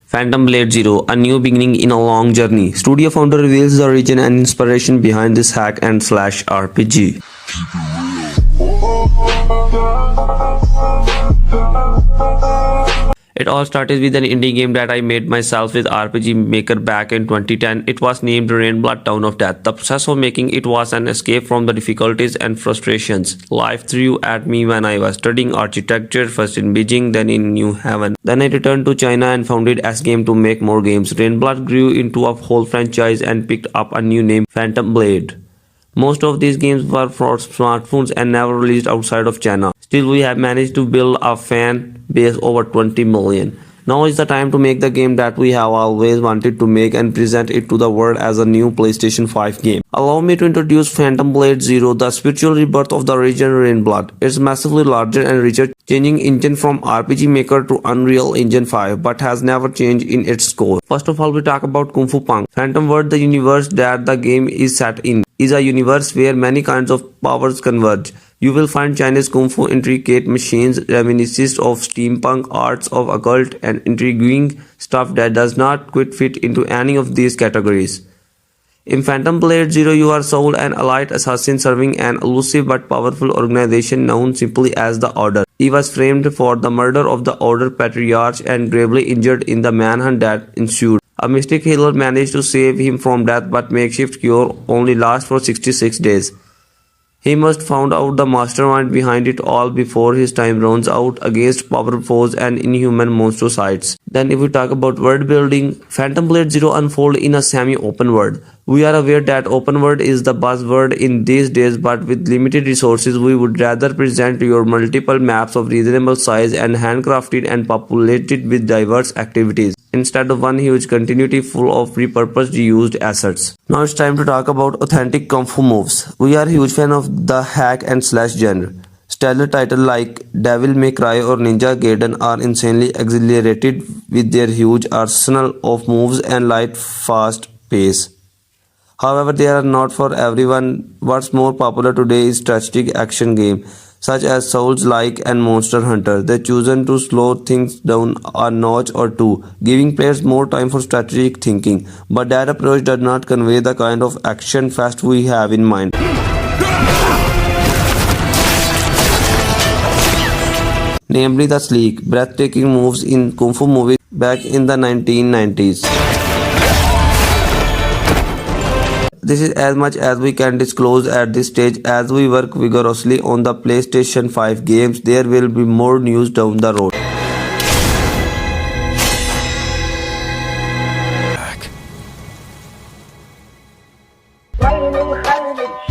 Phantom Blade Zero, a new beginning in a long journey. Studio founder reveals the origin and inspiration behind this hack and slash RPG. It all started with an indie game that I made myself with RPG Maker back in 2010. It was named Rainblood Town of Death. The process of making it was an escape from the difficulties and frustrations life threw at me when I was studying architecture, first in Beijing, then in New Haven. Then I returned to China and founded S-Game to make more games. Rainblood grew into a whole franchise and picked up a new name, Phantom Blade. Most of these games were for smartphones and never released outside of China. Still, we have managed to build a fan base over 20 million. Now is the time to make the game that we have always wanted to make and present it to the world as a new PlayStation 5 game. Allow me to introduce Phantom Blade Zero, the spiritual rebirth of the original Rainblood. It's massively larger and richer, changing engine from RPG Maker to Unreal Engine 5, but has never changed in its core. First of all, we talk about Kung Fu Punk. Phantom World, the universe that the game is set in, is a universe where many kinds of powers converge. You will find Chinese Kung Fu intricate machines reminiscent of steampunk arts of occult and intriguing stuff that does not quite fit into any of these categories. In Phantom Blade Zero, you are Soul, an elite assassin serving an elusive but powerful organization known simply as the Order. He was framed for the murder of the Order Patriarch and gravely injured in the manhunt that ensued. A mystic healer managed to save him from death, but makeshift cure only lasts for 66 days. He must find out the mastermind behind it all before his time runs out against powerful foes and inhuman monstrosities. Then if we talk about world building, Phantom Blade Zero unfolds in a semi-open world. We are aware that open world is the buzzword in these days, but with limited resources we would rather present your multiple maps of reasonable size and handcrafted and populated with diverse activities, instead of one huge continuity full of repurposed reused assets. Now it's time to talk about authentic Kung Fu moves. We are a huge fan of the hack and slash genre. Stellar titles like Devil May Cry or Ninja Gaiden are insanely exhilarated with their huge arsenal of moves and light fast pace. However, they are not for everyone. What's more popular today is strategic action games such as Souls-like and Monster Hunter. They've chosen to slow things down a notch or two, giving players more time for strategic thinking. But that approach does not convey the kind of action fest we have in mind. Namely the sleek, breathtaking moves in Kung Fu movies back in the 1990s. This is as much as we can disclose at this stage. As we work vigorously on the PlayStation 5 games, there will be more news down the road. Raining hurricanes.